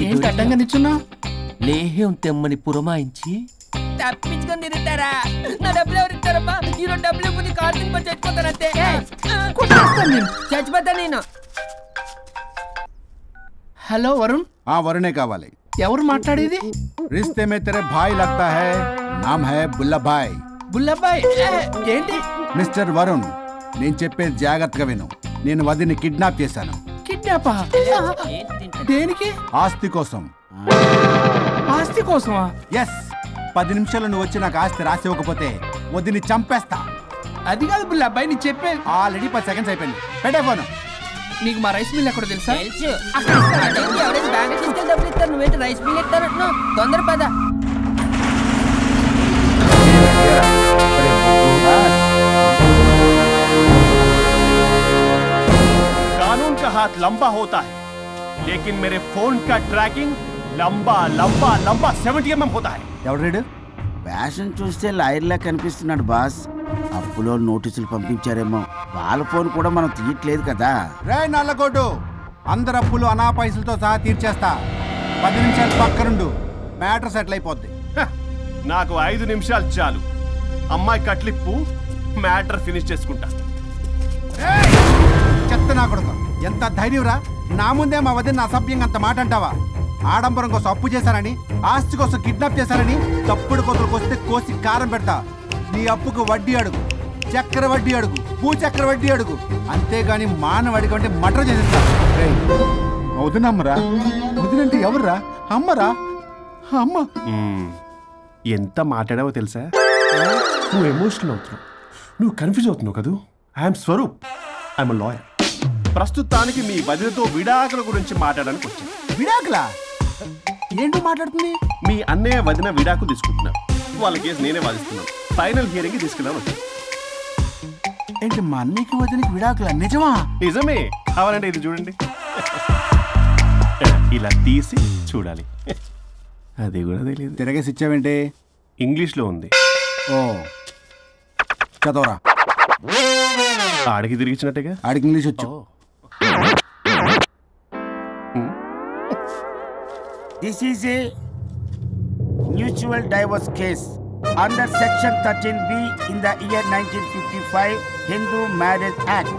ఏంటి అడ్డంగా నిల్చున్నా? లేహ్యం తెమ్మని పురమాయించి తప్పించుకొని తిరుగుతారా? నా డబ్బులు ఎవరు ఇస్తారమ్మా? ఈరోజు డబ్బులు కొన్ని కాల్ తిని చచ్చిపోతానంతే. చచ్చిపోతా నేను. హలో వరుణ్. వరుణే కావాలి. ఎవరు మాట్లాడేది? रिश्ते में तेरे भाई लगता है, नाम है बुल्लभाई. బుల్లబ్బాయ్ ఏంటి? మిస్టర్ వరుణ్, నేను చెప్పేది జాగ్రత్తగా విను. నేను వదిని కిడ్నాప్ చేశాను. కిడ్నాపా? దేనికి? ఆస్తి కోసం. ఆస్తి కోసమా? ఎస్. 10 నిమిషాలు నువ్వు వచ్చి నాకు ఆస్తి రాసి ఇవ్వకపోతే వదిని చంపేస్తా. అది కాదు బుల్లబ్బాయ్, నీ చెప్పేది. ఆల్రెడీ 10 సెకండ్స్ అయిపోయింది. పెట్టే ఫోన్. నీకు మా రైస్ మిల్ ఎక్కడ తెలుసా? డబ్బులు ఇస్తారు, నువ్వేంటి రైస్ మిల్ ఇస్తానంటున్నావు? తొందర పద. कानून का हाथ लंबा होता है, लेकिन मेरे फोन का ट्रैकिंग लंबा लंबा लंबा 70 mm होता है. ఎవడు? ఫ్యాషన్ చూస్తే లాయర్లా కనిపిస్తున్నాడు బాస్. అప్పులో నోటీసులు పంపించారేమో, వాళ్ళ ఫోన్ కూడా మనం తీయట్లేదు కదా. రే నల్లకోటు, అందరు అప్పులు అనా పైసలతో సహా తీర్చేస్తా. 10 నిమిషాలు పక్కనుండు, మ్యాటర్ సెటిల్ అయిపోద్ది. నాకు 5 నిమిషాలు చాలు. అమ్మాయి కట్లిప్పు, మ్యాటర్ ఫినిష్ చేసుకుంటా. చెత్త నా కొడుకు, ఎంత ధైర్యంరా! నా ముందే మా వదిన అసభ్యంగా అంత మాట అంటావా? ఆడంబరం కోసం అప్పు చేశారని, ఆస్తి కోసం కిడ్నాప్ చేశారని తప్పుడు కోతలకు వస్తే కోసి కారం పెడతా. నీ అప్పుకు వడ్డీ అడుగు, చక్కెర వడ్డీ అడుగు, భూచక్ర వడ్డీ అడుగు. అంతేగాని మానవ అడిగి అంటే మటర్ చేసేస్తా. వదినమ్మరా? వదినంటే ఎవర్రా? అమ్మరా? అమ్మ. ఎంత మాట్లాడావో తెలుసా? నువ్వు ఎమోషనల్ అవుతున్నావు, నువ్వు కన్ఫ్యూజ్ అవుతున్నావు కదూ. I'm Swaroop, I'm lawyer. ప్రస్తుతానికి మీ వదినతో విడాకుల గురించి మాట్లాడడానికి వచ్చాను. విడాకులా? ఏంటో మాట్లాడుతుంది? మీ అన్నయ్య వదిన విడాకులు తీసుకుంటున్నారు. వాళ్ళ కేసు నేనే వాదిస్తున్నాను. ఫైనల్ హియరింగ్ తీసుకెళ్ళాను వచ్చాను. ఏంటి మా అన్నయ్యకి వదినకి విడాకులా? నిజమా? నిజమే. కావాలంటే ఇది చూడండి. ఇలా తీసి చూడాలి. అది కూడా తెలియదు. తిరగేసి ఇచ్చావేంటి? ఇంగ్లీష్లో ఉంది. ఓ చదవరా. ఆడికి తిరిగిచ్చినట్టుగా. ఆడికి ఇంగ్లీష్ వచ్చు. This is a mutual divorce case under section 13B in the year 1955 Hindu Marriage Act.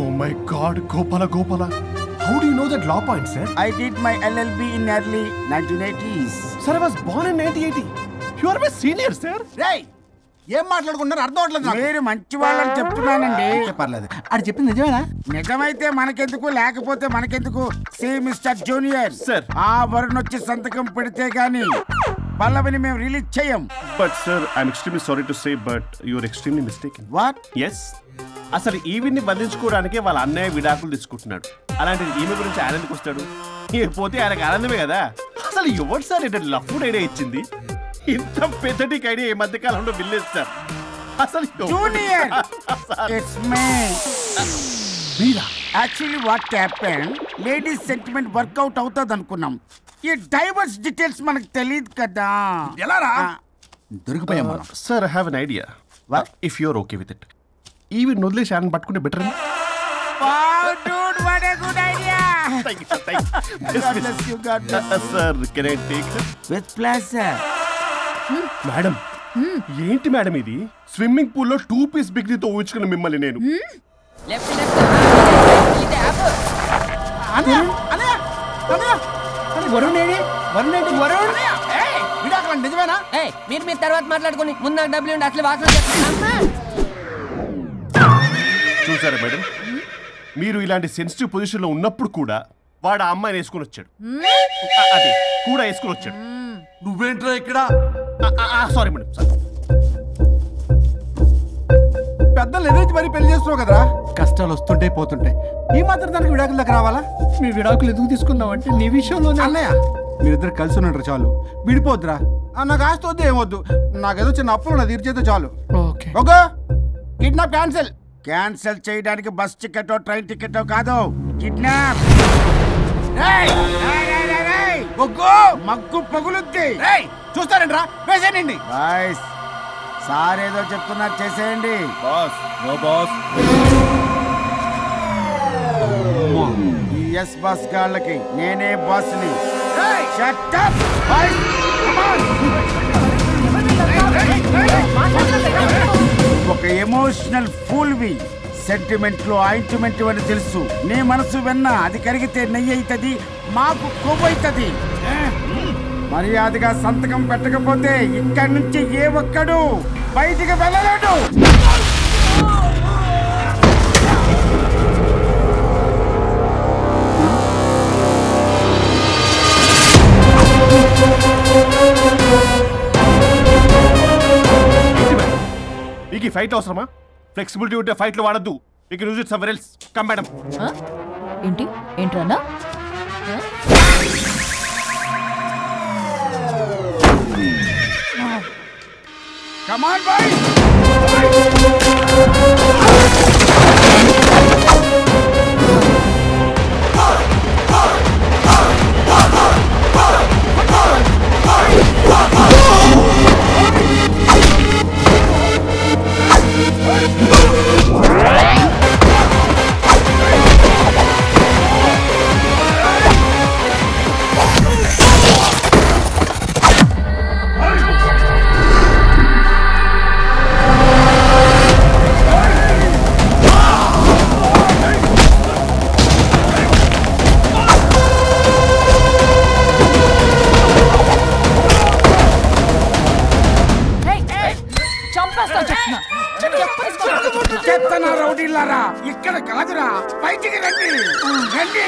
Oh my God, Gopala. How do you know that law point, sir? I did my LLB in early 1980s. Sir, I was born in 1980. You are my senior, sir. రేయ్, ఏం మాట్లాడుకుంటున్నారు అర్థం అవట్లేదు. మీరు మంచి వాళ్ళని చెప్తున్నానండి. పర్లేదు. అది చెప్పింది నిజమేనా? నిజమైతే మనకెందుకు, లేకపోతే మనకెందుకు? సి మిస్టర్ జూనియర్ సార్, ఆ వరుణ్ వచ్చి సంతకం పెడితే గానీ పల్లవిని మేము రిలీజ్ చేయం. But sir, I'm extremely sorry to say, but you are extremely mistaken. What? Yes. అసలు ఈవిడ్ని బంధించుకోవడానికే వాళ్ళ అన్నయ్య విడాకులు తీసుకుంటున్నాడు. అలాంటిది ఈమె గురించి ఆయన ఎందుకు వస్తాడు? పోతే ఆయనకు ఆనందమే కదా. అసలు ఎవరు సార్ ఏంటంటే లఫ్డ్ ఐడియా ఇచ్చింది? ఇంత పెద్దటికి ఐడియా ఈ మధ్య కాలంలో విల్లేస్తారు. అసలు జూనియర్, ఇట్స్ మీ. మీరా? Actually what happen, ladies sentiment work out అవుతుంది అనుకున్నాం. ఈ డైవర్స్ డీటెయిల్స్ మనకు తెలియదు కదా. ఎలా రా? దొరికిపోయాం. Sir, I have an idea. If you are okay with it, ఈవిడ్ని వదిలేసి ఆయన పట్టుకుంటే better. Sir, can I take with pleasure. Madam, ఏంటి మేడం ఇది? స్విమ్మింగ్ పూల్ లో 2 పీస్ బిగ్నీతో ఊహించుకున్న మిమ్మల్ని నేను. నిజమేనా? మీరు తర్వాత మాట్లాడుకుని ముందు నాకు డబ్బులు ఉండి అసలు వాసన. చూసారా మేడం, మీరు ఇలాంటి సెన్సిటివ్ పొజిషన్ లో ఉన్నప్పుడు కూడా వాడు ఆ అమ్మాయిని వేసుకుని వచ్చాడు. అది కూడా వేసుకుని వచ్చాడు. నువ్వేంట్రా ఇక్కడ? Sorry madam, sorry. పెద్దలు ఎదురు మరి పెళ్లి చేస్తున్నావు కదరా. కష్టాలు వస్తుంటే పోతుంటాయి, ఈ మాత్రం దానికి విడాకుల దగ్గర రావాలా? మీ విడాకులు ఎందుకు తీసుకున్నావు అంటే నీ విషయంలోనే. అన్నయ్య, మీరిద్దరు కలిసి ఉన్నట్టు చాలు, విడిపోద్దురా. నాకు ఆస్తి వద్దు, ఏమొద్దు. నాకేదో చిన్న అప్పులు నా తీర్చేతో చాలు. Okay okay, kidnap cancel. Cancel చేయడానికి బస్ టికెటో ట్రైన్ టికెటో కాదు, కిడ్నాప్. మగ్గు పగులుద్ది. చూస్తారంట్రా, వేసేయండి. బాయ్స్, సార్ ఏదో చెప్తున్నారు, చేసేయండి. Boss, no boss. ఈ ఎస్ బాస్ గాళ్ళకి నేనే బాస్ని. Shut up, boys. Come on. ఒక ఎమోషనల్ ఫూల్వి. సెంటిమెంట్ లో ఆయింట్మెంట్ అని తెలుసు. నీ మనసు వెన్న అది కరిగితే నెయ్యి అవుతుంది, మాకు కొవ్వు అవుతుంది. మర్యాదగా సంతకం పెట్టకపోతే ఇక్కడి నుంచి ఏ ఒక్కడు బయటికి వెళ్ళలేడు. మీకు ఈ ఫైట్ అవసరమా? ఫ్లెక్సిబిలిటీ ఉంటే ఫైట్లు వాడద్దు. You can use it somewhere else. Come madam. ఏంట్రన్నా? Come on, boys. ఇక్కడ కాదురా, బయటికి రండి రండి.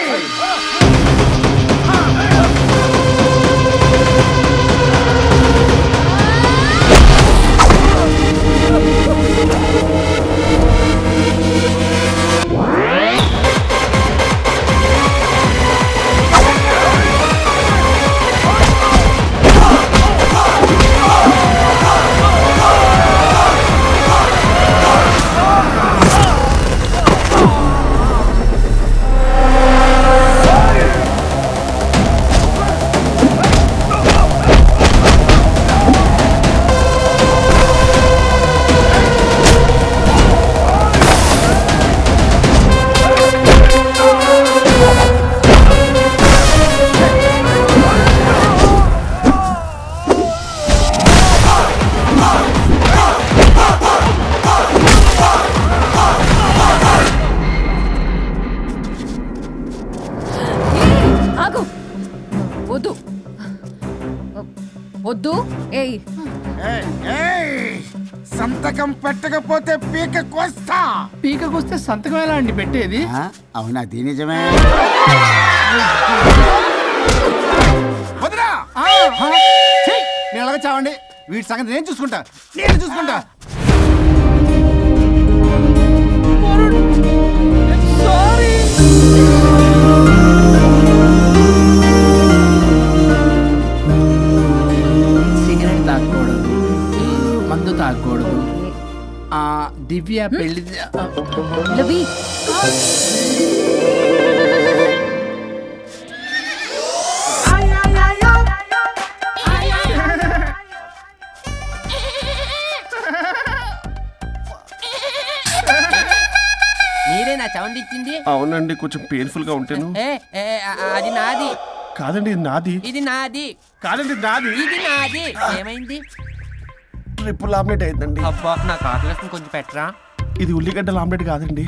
వద్దు. సంతకం పెట్టకపోతే పీక కోస్తా. పీకకొస్తే సంతకం ఎలా అండి పెట్టేది? అవునా? అది నిజమే. నేను ఎలాగ చావండి, వీటి సంగతి నేను చూసుకుంటా. సిగరెట్ తాగకూడదు, మందు తాగకూడదు. దివ్య పెళ్లి లవి మీరే నా సౌండ్ ఇచ్చింది? అవునండి, కొంచెం పెయిన్ఫుల్ గా ఉంటాను. అది నాది కాదండి, ఇది నాది. ఇది నాది కాదండి, నాది. ఇది నాది. ఏమైంది? ట్రిపుల్ ఆమ్లెట్ అయిందండి. అబ్బా, నాకు ఆకలిస్తుంది, కొంచెం పెట్టరా. ఇది ఉల్లిగడ్డల ఆమ్లెట్ కాదండి.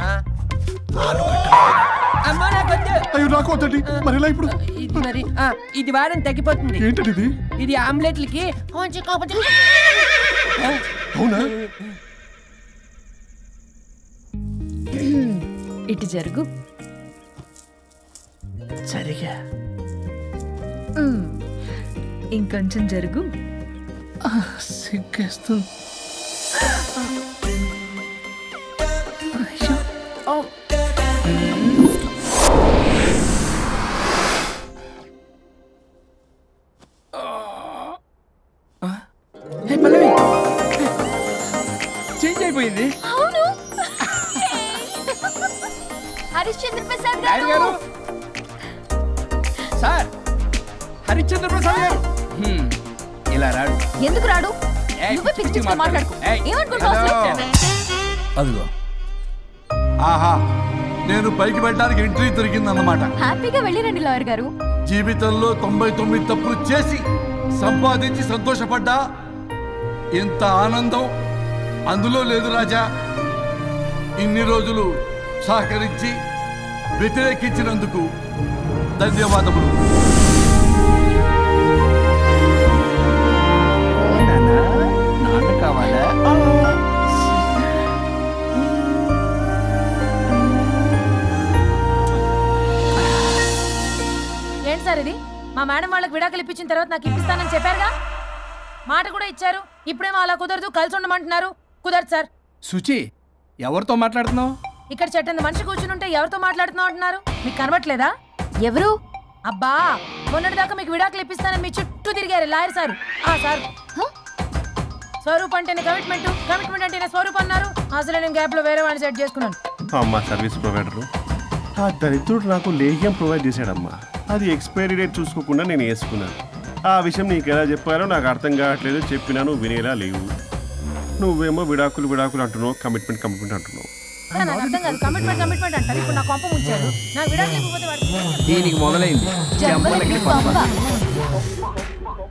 అమ్మా నాకొద్దు. అయ్యో, నాకు వద్దండి. మరి ఇలా ఇప్పుడు ఇది మరి ఇది వారం తగ్గిపోతుంది. ఏంటది ఇది? ఇది ఆమ్లెట్లకి కొంచెం అవునా? ఇటు జరుగు. సరిగా ఇంకొంచెం జరుగు. సిగ్గేస్తుంది. చేంజ్ అయిపోయింది. అవును. హరిశ్చంద్ర ప్రసాద్ గారు. సార్, హరిశ్చంద్ర ప్రసాద్ గారు ఇలా రాడు. ఎందుకు రాడు? నువ్వే పిచ్చి మాట్లాడుకో. ఏమనుకుంటావు? ఆహా, నేను పైకి వెళ్ళడానికి ఎంట్రీ దొరికిందన్నమాట. హ్యాపీగా వెళ్ళిరండి లాయర్ గారు. జీవితంలో 99 తప్పులు చేసి సంపాదించి సంతోషపడ్డా ఇంత ఆనందం అందులో లేదు రాజా. ఇన్ని రోజులు సహకరించి వ్యతిరేకించినందుకు ధన్యవాదములు. నాన్న కావాలా? ఏంటి సార్ ఇది? మా మేడం వాళ్ళకి విడాకులు ఇప్పించిన తర్వాత నాకు ఇప్పిస్తానని చెప్పారుగా, మాట కూడా ఇచ్చారు. ఇప్పుడేమో అలా కుదరదు, కలిసి ఉండమంటున్నారు. కుదరదు సార్. సుచి, ఎవరితో మాట్లాడుతున్నావు? ఇక్కడ చెట్టంత మనిషి కూర్చుని ఉంటే ఎవరితో మాట్లాడుతున్నావు అంటున్నారు? మీకు కనబట్లేదా? ఎవరు? అబ్బా, మొన్నటిదాకా మీకు విడాకులు ఇప్పిస్తానని మీ చుట్టూ తిరిగారు లాయర్ సార్. సార్, స్వరూప్ అంటేనే కమిట్మెంట్, కమిట్మెంట్ అంటేనే స్వరూప్ అన్నారు. అసలు నేను గ్యాప్ లో వేరే వాడిని సెట్ చేసుకున్నాను. అమ్మా సర్వీస్ ప్రొవైడరు ఆ దరిద్రుడు నాకు లేహ్యం ప్రొవైడ్ చేశాడమ్మా. అది ఎక్స్పైరీ డేట్ చూసుకోకుండా నేను వేసుకున్నాను. ఆ విషయం నీకు ఎలా చెప్పారో నాకు అర్థం కావట్లేదు. చెప్పినాను వినేలా లేవు. నువ్వేమో విడాకులు విడాకులు అంటున్నావు, కమిట్మెంట్ కమిట్మెంట్ అంటున్నావు. నాకు అర్థం కాదు. కమిట్మెంట్ కమిట్మెంట్ అంటారు. ఇప్పుడు నా కొంప ముంచారు. నాకు విడాకులు ఇవ్వకపోతే వాడికి దీనికి మొదలైంది.